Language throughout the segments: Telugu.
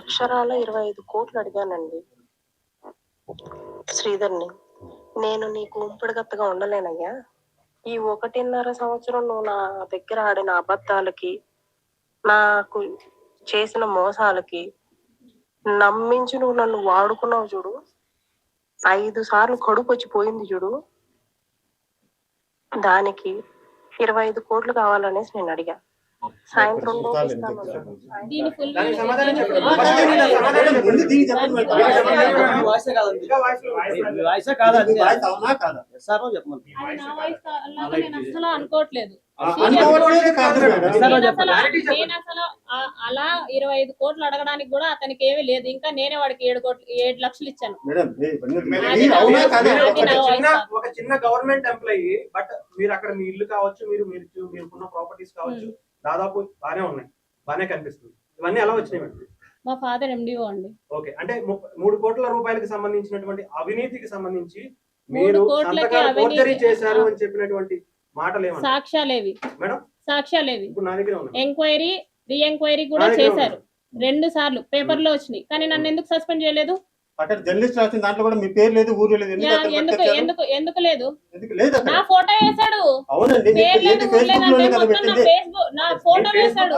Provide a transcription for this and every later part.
అక్షరాల 25 కోట్లు అడిగానండి శ్రీధర్ని. నేను నీకు ఉంపుడుగత్తగా ఉండలేనయ్యా. ఈ 1.5 సంవత్సరం నువ్వు నా దగ్గర ఆడిన అబద్ధాలకి, నాకు చేసిన మోసాలకి నమ్మించి నువ్వు నన్ను వాడుకున్నావు చూడు. 5 సార్లు కడుపు వచ్చి పోయింది చూడు. దానికి 25 కోట్లు కావాలనేసి నేను అడిగా. సాయంత్రం అనుకోవట్లేదు. అలా 25 కోట్లు అడగడానికి కూడా అతనికి ఏమీ లేదు. ఇంకా నేనే వాడికి 7 లక్షలు ఇచ్చాను. ఒక చిన్న గవర్నమెంట్ ఎంప్లాయీ, బట్ మీరు అక్కడ మీ ఇల్లు కావచ్చు, మీరున్న ప్రాపర్టీస్ కావచ్చు, దాదాపు బానే ఉన్నాయి, బానే కనిపిస్తుంది. ఇవన్నీ ఎలా వచ్చినాయి? మా ఫాదర్ ఎండిఓ అండి. ఓకే, అంటే 3 కోట్ల రూపాయలకు సంబంధించినటువంటి అవినీతికి సంబంధించి మీరు ఫోర్జరీ చేశారు అని చెప్పినటువంటి మాటలు ఏమన్నా సాక్ష్యాలేవి మేడం? సాక్ష్యాలేవి ఇప్పుడు నా దగ్గర ఉన్నాయి. ఎంక్వైరీ, రీ ఎంక్వైరీ కూడా చేశారు. 2 సార్లు పేపర్ లో వచ్చినాయి. కానీ నన్ను ఎందుకు సస్పెండ్ చేయలేదు? అక్కడ జర్నలిస్ట్ రాసిన దాంట్లో కూడా మీ పేరు లేదు, ఊరు లేదు. ఎందుకు లేదు? నా ఫోటో వేసాడు. అవునండి, నా ఫోటో వేసాడు.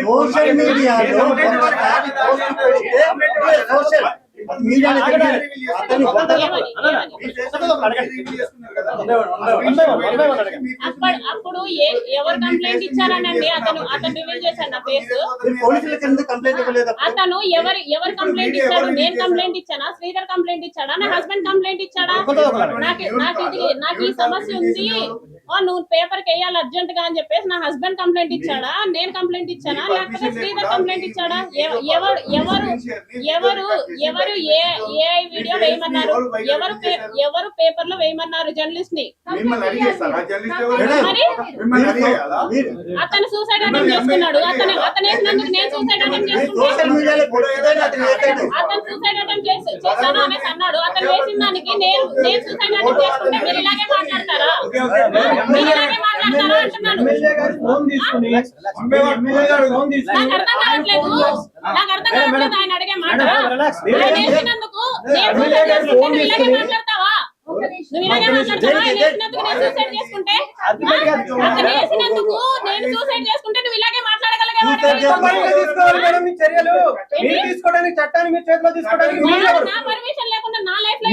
సోషల్ మీడియాలో అప్పుడు ఎవరు కంప్లైంట్ ఇచ్చారనండి? అతను రివీల్ చేశాడు నా కేసు. అతను ఎవరు కంప్లైంట్ ఇచ్చాడు? నేను కంప్లైంట్ ఇచ్చానా? శ్రీధర్ కంప్లైంట్ ఇచ్చాడా? నా హస్బెండ్ కంప్లైంట్ ఇచ్చాడా? నాకు ఈ సమస్య ఉంది, నువ్వు పేపర్ కి వేయాలి అర్జెంట్ గా అని చెప్పేసి నా హస్బెండ్ కంప్లైంట్ ఇచ్చాడా? నేను కంప్లైంట్ ఇచ్చానా? లేకపోతే శ్రీధర్ కంప్లైంట్ ఇచ్చాడా? ఎవరు ఏ వీడియో వేయమన్నారు? ఎవరు పేపర్ లో వేయమన్నారు జర్నలిస్ట్ ని? అతను సూసైడ్ అటెంప్ట్ చేసుకున్నాడు. అతను వేసినందుకు నేను సూసైడ్ అటెంప్ట్ చేసుకుంటే అతను సూసైడ్ అటెంప్ట్ చేశాను అనేసి అన్నాడు. అతను వేసిన దానికి నేను సూసైడ్ అటెంప్ట్ చేసుకుంటే మీరు ఇలాగే మాట్లాడతారా? మీరు ఇలాగే మాట్లాడతారా అంటున్నాను. నాకు అర్థం కావట్లేదు ఆయన అడిగే మాట. ఆయన వేసినందుకు నేను సూసైడ్ చేసుకుంటే నువ్వు ఇలాగే మాట్లాడతావా? నువ్వు ఇలాగే మాట్లాడతావా? ఆయన వేసినందుకు నేను సూసైడ్ చేసుకుంటే, అతను వేసినందుకు నేను సూసైడ్ చేసుకుంటే నువ్వు ఇలాగే మాట్లాడగలిగేవాడు. నా పర్మిషన్ లేకుండా నా లైఫ్ లో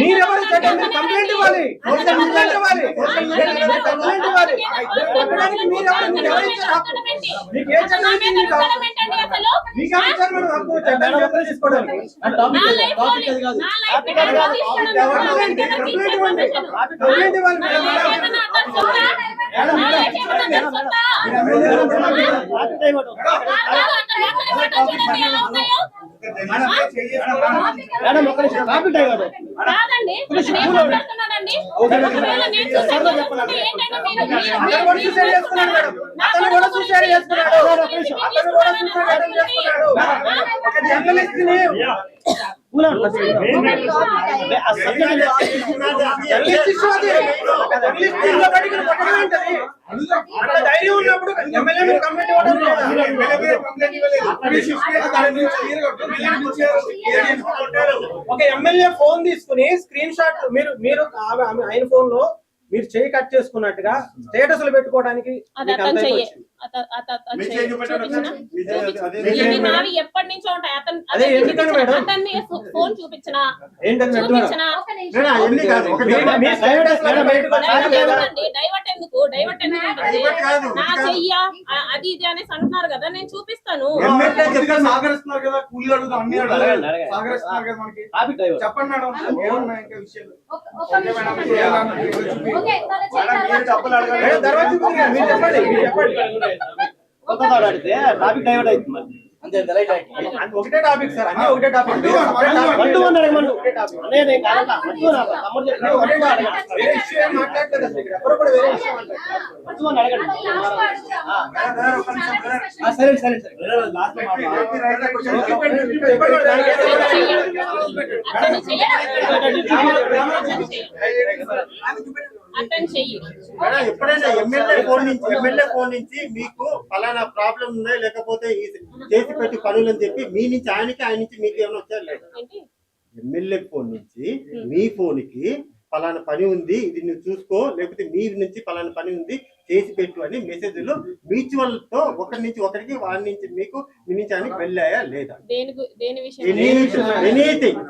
కాదండి. ధైర్యం ఉన్నప్పుడు ఒక ఎమ్మెల్యే ఫోన్ తీసుకుని స్క్రీన్ షాట్ మీరు ఆయన ఫోన్ లో మీరు చేయి కట్ చేసుకున్నట్టుగా స్టేటస్లు పెట్టుకోవడానికి ఎప్పటి నుంచో ఉంటాయి. అతన్ని ఫోన్ చూపించినా డైవర్ట్ ఎందుకు నా చెయ్యా అది ఇది అనేసి అంటున్నారు కదా, నేను చూపిస్తాను. చెప్పండి ఒకటే టాపిక్ సార్, అన్ని ఒకటే టాపిక్. సరే సరే సరే అటెండ్ చెయ్యి. మేడం ఎప్పుడైనా ఎమ్మెల్యే ఫోన్ నుంచి మీకు ఫలానా ప్రాబ్లం ఉందా లేకపోతే చేసి పెట్టి పనులు అని చెప్పి మీ నుంచి ఆయనకి, ఆయన నుంచి మీకు ఏమైనా వచ్చారు లేదు? ఏంటి? ఎమ్మెల్యే ఫోన్ నుంచి మీ ఫోన్ కి ఫలానా పని ఉంది, ఇది నువ్వు చూసుకో, లేకపోతే మీ నుంచి ఫలానా పని ఉంది చేసి పెట్టు అని మెసేజ్లు మ్యూచువల్ తో ఒకరి నుంచి ఒకరికి, వారి నుంచి మీకు, మీ నుంచి ఆయనకి వెళ్ళాయా లేదా? దేని విషయం? ఎనీథింగ్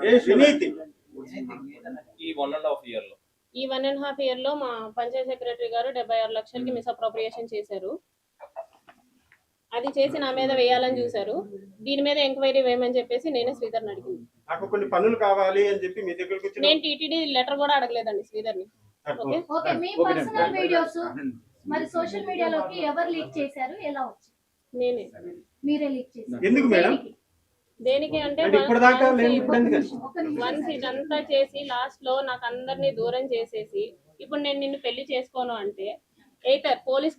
ఈ 1.5 year లో ఈ 1.5 year లో మా పంచాయత్ సెక్రటరీ గారు 76 లక్షలకి మిస్అప్రోప్రియేషన్ చేశారు. అది చేసి నా మీద వేయాలని చూశారు. దీని మీద ఎంక్వైరీ వేయమని చెప్పేసి నేనే శ్రీధర్ని అడిగింది. నాకు కొన్ని పనులు కావాలి అని చెప్పి మీ దగ్గరకు వచ్చి నేను టీటీడీ లెటర్ కూడా అడగలేదండి శ్రీధర్ని. ఓకే, ఓకే, మీ పర్సనల్ వీడియోస్ మరి సోషల్ మీడియాలోకి ఎవరు లీక్ చేశారు, ఎలా వచ్చాయి? నేనే. మీరే లీక్ చేశారు. ఎందుకు మేడం? దేనికి అంటే ఇప్పుడు దాకా లేదు, ఇప్పుడు ఎందుకు? వన్స్ ఇదంతా చేసి లాస్ట్ లో నాకు అందరినీ దూరం చేసేసి ఇప్పుడు నేను నిన్ను పెళ్లి చేసుకోను అంటే ఎయిటర్ పోలీస్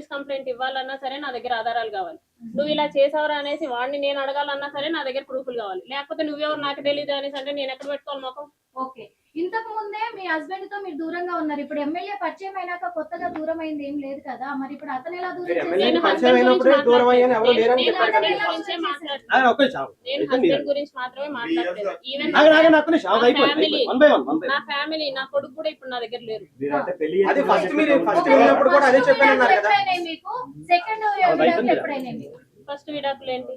కంప్లైంట్ ఇవ్వాలన్నా సరే నా దగ్గర ఆధారాలు కావాలి. నువ్వు ఇలా చేసావురా అనేసి వాడిని నేను అడగాలన్నా సరే నా దగ్గర ప్రూఫ్లు కావాలి. లేకపోతే నువ్వెవరు నాకు తెలియదు అనేసి అంటే నేను ఎక్కడ పెట్టుకోవాలి మొఖం? ఓకే, ఇంతకు ముందే మీ హస్బెండ్ తో మీరు దూరంగా ఉన్నారు. ఇప్పుడు ఎమ్మెల్యే పరిచయం అయినాక కొత్తగా దూరం అయింది ఏం లేదు కదా, మరి ఇప్పుడు అతను ఎలా దూరం ఎమ్మెల్యే చేశారు? నేను పరిచయం అయినప్పుడే దూరం అయ్యాను, ఎవరు లేరని నేను చెప్పారు కదా. హస్బెండ్ గురించే మాట్లాడుతున్నాను. నేను హస్బెండ్ గురించి మాత్రమే మాట్లాడలేదు. ఈవెన్ నా ఫ్యామిలీ, నా కొడుకు కూడా ఇప్పుడు నా దగ్గర లేరు. అది ఫస్ట్ వెళ్ళినప్పుడు కూడా అదే చెప్పానన్నారు కదా. ఎప్పుడైనా మీకు సెకండ్ విడాకులు ఎప్పుడైనా మీకు? ఫస్ట్ విడాకులు ఏంటి?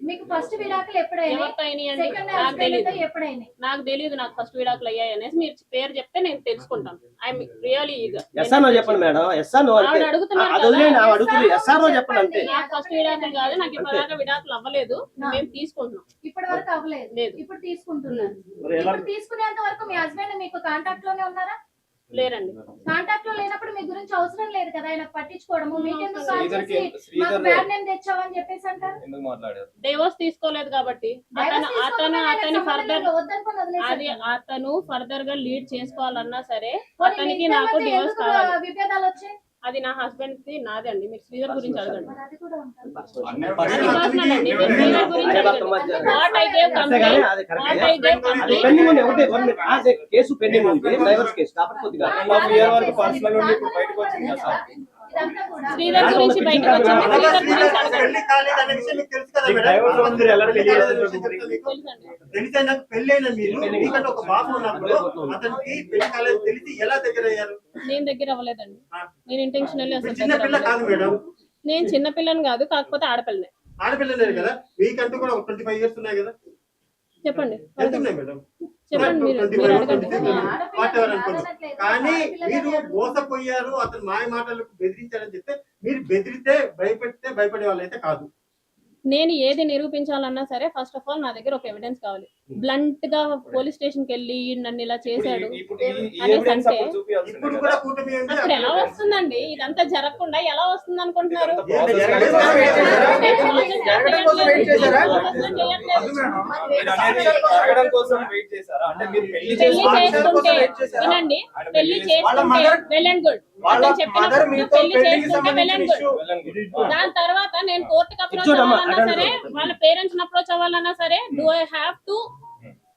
మీకు ఫస్ట్ విడాకులు ఎప్పుడైనా? ఎవరితో అయినాయి అండి? సెకండ్ నాకు హస్బెండ్ తెలియదు. తో ఎప్పుడైనా? నాకు తెలియదు నాకు ఫస్ట్ విడాకులు అయ్యాయి అనేసి. మీరు పేరు చెప్తే నేను తెలుసుకుంటాను. I'm really eager. చెప్పండి మేడం. ఆవిడ అడుగుతున్నారు అది వదిలేయండి, కదా. ఆవిడ అడుగుతుంది. ఎస్ఆర్ఓ చెప్పండి అంతే. నాకు ఫస్ట్ విడాకులు కాదు, నాకు ఇప్పటిదాకా విడాకులు అవ్వలేదు. మేము తీసుకుంటున్నాం. ఇప్పటి వరకు అవ్వలేదు, లేదు. ఇప్పుడు తీసుకుంటున్నారు. ఇప్పుడు తీసుకునేంత వరకు మీ హస్బెండ్ మీకు కాంటాక్ట్ లోనే ఉన్నారా? లేరండి. కాంటాక్ట్ లో లేనప్పుడు మీ గురించి అవసరం లేదు కదా ఆయన పట్టించుకోవడము. మీకెందుకు కాల్ శ్రీధర్కి- చేసి మాకు శ్రీధర్ బ్యాడ్ నేమ్ తెచ్చావని చెప్పేసి అంటారు? ఎందుకు మాట్లాడారు? డైవోర్స్ తీసుకోలేదు కాబట్టి అతను ఫర్దర్ అది అతను ఫర్దర్ గా లీడ్ చేసుకోవాలన్నా సరే అతనికి నాకు డివోర్స్ కావాలి. విభేదాలు వచ్చాయి, అది నా హస్బెండ్ కి నాదే అండి. మీరు శ్రీధర్ గురించి అడగండి. మరి అది కూడా ఉంటుంది. అది పర్సనల్ అండి. మీరు శ్రీధర్ గురించి అడగండి. What I gave complaint, what I gave complaint. Case pending ఉంది, డైవర్స్ కేసు కాబట్టి కొద్దిగా 1.5 year వరకు పర్సనల్ ఉండి ఇప్పుడు బయటకు వచ్చింది కదా సార్. ఇదంతా కూడా శ్రీధర్ గురించి బయటకు వచ్చింది. శ్రీధర్ గురించి అడగండి. పెళ్లి కాలేదనే విషయం మీకు తెలుసు కదా మేడం? తెలుసండి. తెలిసే నాకు పెళ్ళైన మీరు మీకంటే ఒక బాబు ఉన్నప్పుడు అతనికి పెళ్లి కాలేదు తెలిసి ఎలా దగ్గర అయ్యారు? నేను దగ్గర అవ్వలేదండి. నేను ఇంటెన్షనల్లీ అసలు చిన్న దగ్గర పిల్ల కాదు అవ్వలేదు. మేడం, నేను చిన్న పిల్లని కాదు, కాకపోతే ఆడపిల్లనే. ఆడపిల్లలేదు కదా, మీకంటూ కూడా ఒక 25 years ఉన్నాయి కదా. చెప్పండి వెళ్తున్నాయి మేడం, చెప్పండి. మీరు 25, అడగండి. 26, whatever అనుకోండి. కానీ మీరు మోసపోయారు, అతను మాయ మాటలకు బెదిరించారని చెప్తే మీరు బెదిరితే భయపెడితే భయపడే వాళ్ళు అయితే కాదు. నేను ఏది నిరూపించాలన్నా సరే ఫస్ట్ ఆఫ్ ఆల్ నా దగ్గర ఒక ఎవిడెన్స్ కావాలి. బ్లంట్ గా పోలీస్ స్టేషన్ కి వెళ్ళి నన్ను ఇలా చేశాడు ఇప్పుడు ఈ అనేసి ఎవిడెన్స్ అంటే అప్పుడు చూపించాల్సింది ఇప్పుడు కదా. కూడా కూటమి ఉంది. అప్పుడు ఎలా వస్తుందండి? ఇదంతా జరగకుండా ఎలా వస్తుంది అనుకుంటున్నారు? జరగడం కోసం వెయిట్ చేశారా? జరగడం కోసం వెయిట్ చేశారా? మీరు అనేది జరగడం కోసం వెయిట్ చేశారా? అంటే మీరు పెళ్లి పెళ్లి చేసుకుంటే వెయిట్ చేశారా? వినండి, ఆయన పెళ్లి పెళ్లి చేసుకుంటే వెల్ అండ్ గుడ్. వాళ్ళ అతను చెప్పినప్పుడు మదర్ నువ్వు మీతో పెళ్లి పెళ్లికి చేసుకుంటే వెల్ అండ్ సంబంధించిన గుడ్. ఇష్యూ దాని తర్వాత నేను కోర్టుకి అప్రోచ్ చూడమ్మా, అవ్వాలన్నా సరే, వాళ్ళ పేరెంట్స్ అప్రోచ్ అవ్వాలన్నా సరే, do I have to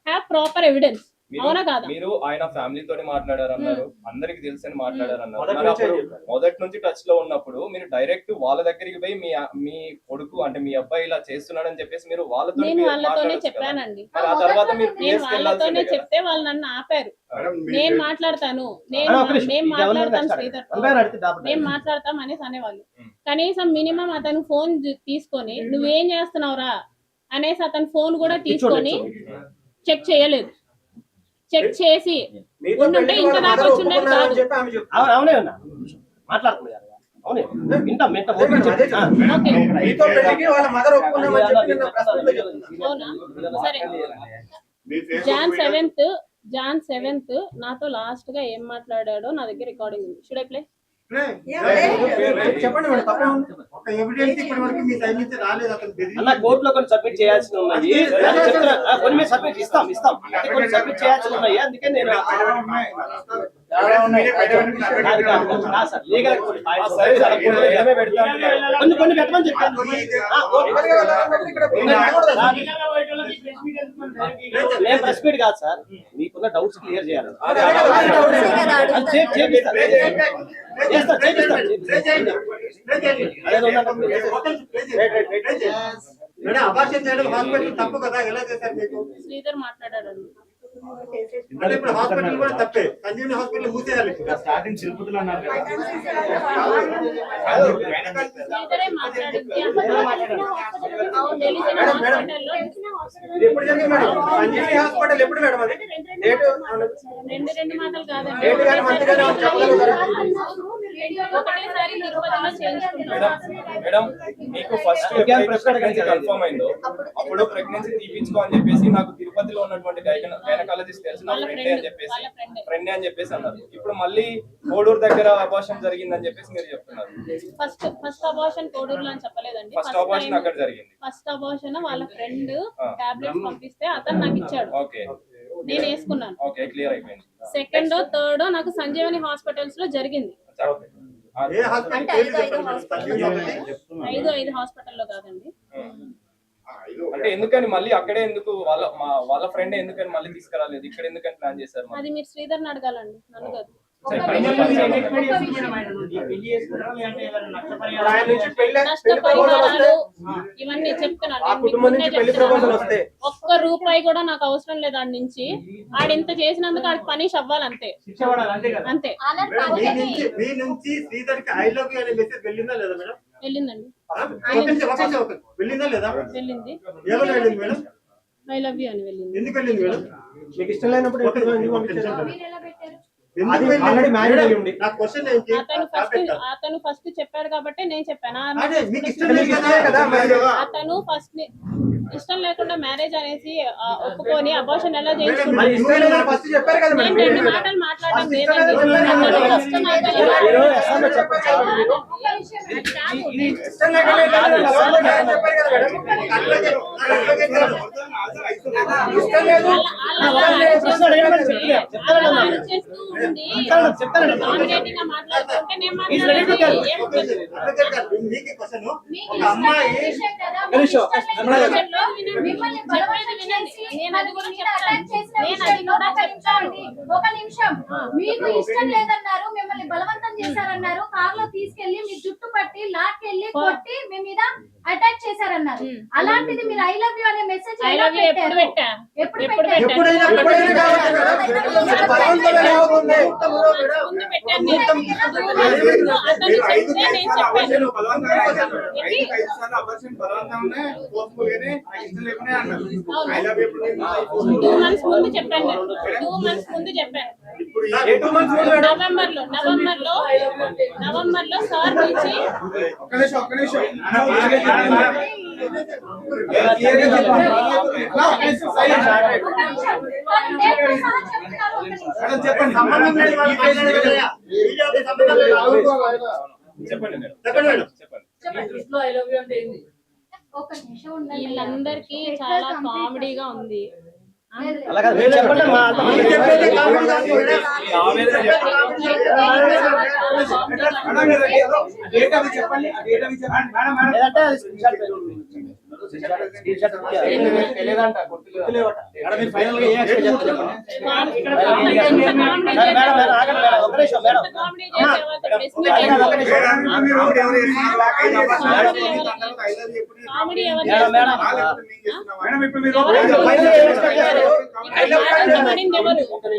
have proper evidence? అవునా కాదా? మీరు ఆయన ఫ్యామిలీ తోటి మాట్లాడారన్నారు, అందరికి తెలుసని మాట్లాడారన్నారు. మొదటి మరి నుంచే అప్పుడు మొదటి నుంచి టచ్ లో ఉన్నప్పుడు మీరు డైరెక్ట్ వాళ్ళ దగ్గరికి పోయి మీ కొడుకు అంటే మీ అబ్బాయి ఇలా చేస్తున్నాడని చెప్పేసి మీరు వాళ్ళతో నేను వాళ్ళతోనే చెప్పానండి. మరి ఆ తర్వాత మీరు నేను PS కి వాళ్ళతోనే వెళ్ళాల్సిందే కదా. చెప్తే వాళ్ళు నన్ను ఆపారు. నేను మాట్లాడతాను, నేను మాట్లాడతాను శ్రీధర్, నేను మాట్లాడతాం అనేసి అనేవాళ్ళు. కనీసం మినిమం అతను ఫోన్ తీసుకొని నువ్వేం చేస్తున్నావురా అనేసి అతను ఫోన్ కూడా తీసుకొని చెక్ చేయలేదు. చెక్ చేసి మీతో ఉండుంటే పెళ్లికి ఇంకా వాళ్ళ నాకు మదర్ వచ్చి ఉండేది ఒప్పుకున్నారని కాదు. చెప్పి ఆమె చెప్తుంది. అవునే ఉన్నా మాట్లాడుతున్నారు. అవునే వింటాం వింటాం. అదే మేడం, అదే చెప్తున్నా. ఓకే. మీతో పెళ్లికి వాళ్ళ మదర్ ఒప్పుకున్నామని చెప్పి నిన్న ప్రెస్ మీట్ లో చెప్తున్నా. అవునా? సరే. జాన్ 7th నాతో లాస్ట్ గా ఏం మాట్లాడాడో నా దగ్గర రికార్డింగ్ ఉంది. Should I play? చెప్పండి మేడం, తప్పే ఉంది. ఒక ఎవిడెన్స్ ఇప్పటి వరకు మీ సైడ్ నుంచి రాలేదు. అతను అన్న కోర్టులో కొన్ని సబ్మిట్ చేయాల్సి ఉన్నాయి. కొన్ని మేము సబ్మిట్ ఇస్తాం అంటే కొన్ని సబ్మిట్ చేయాల్సి ఉన్నాయి. అందుకే నేను కొన్ని పెట్టమని చెప్పాను. ఇక్కడికి వెళ్ళాలన్నప్పుడు ఇక్కడ మేము ప్రెస్ మీట్ కాదు సార్, మీకున్న డౌట్స్ క్లియర్ చేయాలి. మేడం అబార్షన్ చేయడం హాస్పిటల్ తప్పు కదా, ఎలా చేశారు మీకు? శ్రీధర్ మాట్లాడాడండి. అంటే ఇప్పుడు హాస్పిటల్ కూడా తప్పే, సంజీవని హాస్పిటల్ మూసేయాలి. స్టార్టింగ్ తిరుపతిలో అన్నారు కదా. శ్రీధరే మాట్లాడింది. తెలిసిన హాస్పిటల్లో ఇది ఎప్పుడు జరిగింది మేడం? సంజీవని హాస్పిటల్ ఎప్పుడు మేడం? అది డేట్ రెండు మాటలు కాదండి. డేట్ కానీ మంత్ కానీ చెప్పగలుగుతారా? ఒకటేసారి తిరుపతిలో చేయించుకున్నాడు. మేడం మీకు ఫస్ట్ కన్ఫర్మ్ అయిందో అప్పుడు ప్రెగ్నెన్సీ తీపించుకో అని చెప్పేసి నాకు తిరుపతిలో ఉన్నటువంటి గైనకాలజిస్ట్ తెలిసిన ఫ్రెండ్ అని చెప్పేసి అన్నారు. ఇప్పుడు మళ్ళీ కోడూరు దగ్గర అబార్షన్ జరిగిందని చెప్పేసి మీరు చెప్తున్నారు. ఫస్ట్ అబార్షన్ కోడూరులో అని చెప్పలేదండి. ఫస్ట్ అబార్షన్ అక్కడ జరిగింది. ఫస్ట్ అబార్షన్ వాళ్ళ ఫ్రెండ్ టాబ్లెట్స్ పంపిస్తే అతను నాకు ఇచ్చాడు. ఓకే, నేను వేసుకున్నాను. ఓకే, క్లియర్ అయిపోయింది. సెకండ్ థర్డ్ నాకు సంజీవని హాస్పిటల్స్ లో జరిగింది. ఏ హాస్పిటల్? 5 హాస్పిటల్లో కాదండి. అంటే ఎందుకని మళ్ళీ అక్కడే ఎందుకు వాళ్ళ ఫ్రెండ్ ఎందుకని మళ్ళీ తీసుకురాలేదు, ఇక్కడ ఎందుకని ప్లాన్ చేశారు? అది మీరు శ్రీధర్ని అడగాలండి, నన్ను కాదు. నష్టపరిహారాలు ఇవన్నీ చెప్తున్నాను. ఒక్క రూపాయి కూడా నాకు అవసరం లేదు ఆడి నుంచి. ఆడింత చేసినందుకు ఆడికి పనిష్ అవ్వాలి అంతే. అంతే మీ నుంచి శ్రీధర్కి ఐ లవ్ యూ అనే మెసేజ్ వెళ్ళిందా లేదా మేడం? వెళ్ళిందండి. వెళ్ళిందా లేదా? వెళ్ళింది. ఎవరు వెళ్ళింది మేడం? ఐ లవ్ యూ అని వెళ్ళింది. ఎందుకు వెళ్ళింది మేడం? మీకు ఇష్టం లేనప్పుడు ఎప్పుడు ఎందుకు పంపించారు? మీరు ఎలా పెట్టారు? అతను ఫస్ట్ చెప్పాడు కాబట్టి నేను చెప్పాను. అతను ఫస్ట్ ఇష్టం లేకుండా మ్యారేజ్ అనేసి ఒప్పుకొని అబార్షన్ ఎలా చేయించుకున్నాడు. నేను 2 మాటలు మాట్లాడడం లేదండి. మిమ్మల్ని బలవంతం చేసి ఒక నిమిషం, మీకు ఇష్టం లేదన్నారు, మిమ్మల్ని బలవంతం చేశారన్నారు, కార్ లో తీసుకెళ్లి మీ జుట్టు పట్టి లాక్కెళ్ళి కొట్టి మీ మీద అటాక్ చేశారన్నారు. అలాంటిది మీరు ఐ లవ్ యూ అనే మెసేజ్ ముందు చెప్పాను. 2 months ముందు చెప్పాను. నవంబర్ లో సార్ నుంచి వీళ్ళందరికీ చాలా కామెడీగా ఉంది.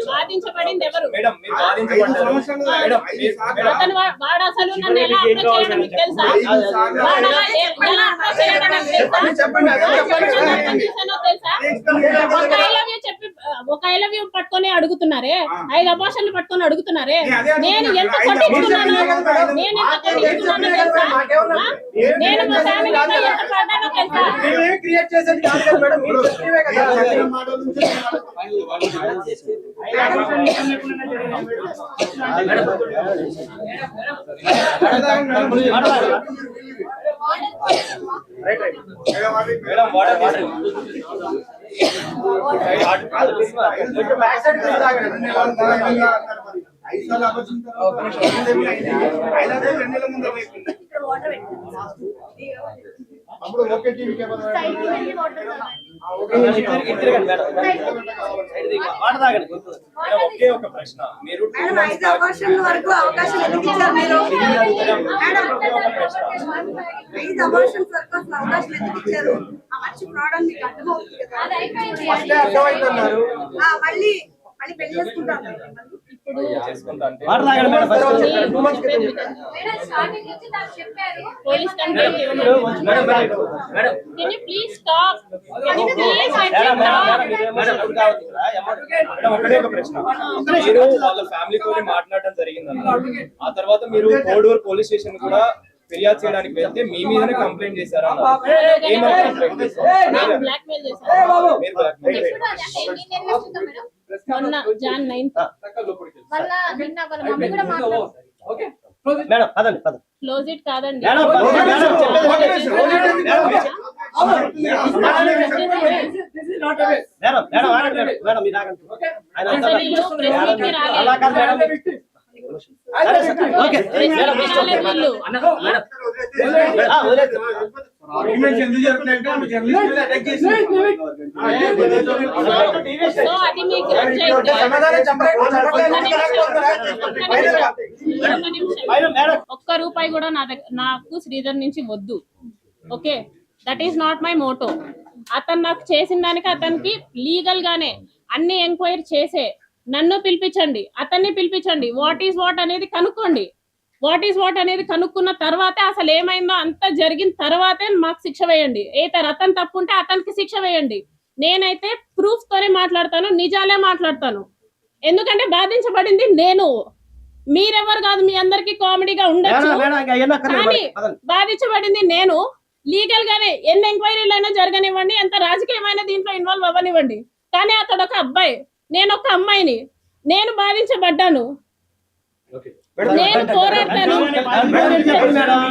బాధించబడింది ఎవరు? అతను వాడు అసలు నన్ను ఎలా అప్రోచ్ చేయడం మీకు తెలుసా? వాడు ఎలా అప్రోచ్ చేయడం నాకు తెలుసా? ఒక ఐ లవ్ యూ పట్టుకొని అడుగుతున్నారే, 5 అబార్షన్లు పట్టుకొని అడుగుతున్నారే. నేను ఎంత కొట్టించుకున్నాను తెలుసా? నేను మా ఫ్యామిలీతో ఎంత పడ్డానో తెలుసా? తిరగండి మేడం. వాటర్ తాగండి. మేడం, ఒకే ఒక ప్రశ్న. మీరు 2 months back- వరకు అవకాశం ఎందుకు ఇచ్చారు మీరు? మేడం, ఒకే ఒక ప్రశ్న. 5 అబార్షన్స్ వరకు అసలు అవకాశం ఎందుకు ఇచ్చారు? ఆ మంచి ప్రోడక్ట్ మీకు అర్థమవుతుంది కదా. అది అయిపోయింది. మళ్ళీ పెళ్లి చేసుకుంటారు. చేసుకుంటా అంటే వాటర్ తాగండి మేడం. ఫస్ట్ మేడం స్టార్టింగ్ నుంచి నాకు చెప్పారు. పోలీస్ కంప్లైంట్ ఇవ్వండి. Madam madam Can you please stop? Can you please I madam said madam stop. Madam madam ఇప్పుడు కావద్దు కదా. మేడం, ఒకటే ఒక ప్రశ్న. మీరు వాళ్ళ ఫ్యామిలీతో మాట్లాడడం జరిగిందన్న. ఆ తర్వాత మీరు కోడూరు పోలీస్ స్టేషన్ కూడా ఫిర్యాదు చేయడానికి వెళ్తే మీ మీదనే కంప్లైంట్ చేశారు అన్నారు. ఏమని కంప్లైంట్ చేశారు? బ్లాక్మెయిల్ చేశారు. మీరు blackmail ఎప్పుడు చేశారు. అది అంటే ఎన్ని నెలల క్రితం మేడం? మొన్న Jan 9th వాళ్ళ నిన్న వాళ్ళ మమ్మీ కూడా మాట్లాడారు. మేడం పదండి పదండి. క్లోజ్ ఇట్ కాదండి. మేడం పదండి. మేడం చెప్పేది వినండి. మేడం మేడం ఆగండి మేడం. మేడం మీరు ఆగండి. ఆయన అసలు వీళ్ళు ప్రెస్ మీట్ కి రాలేదు. అలా కాదు మేడం. సరే sir. Okay press madam meet కి రాలేదు వీళ్ళు. వదిలేదు. సో అది మీ గ్రడ్జ్ అయితే మేడం మేడం ఒక్క రూపాయి కూడా నాకు శ్రీధర్ నుంచి వద్దు. Okay, that is not my Moto. అతను నాకు చేసిన దానికి అతనికి లీగల్ గానే అన్ని ఎంక్వైరీ చేసే నన్ను పిలిపించండి, అతన్ని పిలిపించండి. వాట్ ఈస్ వాట్ అనేది కనుక్కోండి. వాట్ ఈస్ వాట్ అనేది కనుక్కున్న తర్వాతే అసలు ఏమైందో అంత జరిగిన తర్వాతే మాకు శిక్ష వేయండి. అతను తప్పు ఉంటే అతనికి శిక్ష వేయండి. నేనైతే ప్రూఫ్ తోనే మాట్లాడతాను, నిజాలే మాట్లాడతాను. ఎందుకంటే బాధించబడింది నేను, మీరెవరు కాదు. మీ అందరికి కామెడీగా ఉండొచ్చు, మేడం ఇంకా ఎన్న కానీ బాధించబడింది నేను. లీగల్ గానే ఎన్ని ఎంక్వైరీలు అయినా జరగనివ్వండి, ఎంత రాజకీయమైన దీంట్లో ఇన్వాల్వ్ అవ్వనివ్వండి. కానీ అతడు ఒక అబ్బాయి, నేను ఒక అమ్మాయిని. నేను బాధించబడ్డాను, నేను పోరాడతాను. మేడం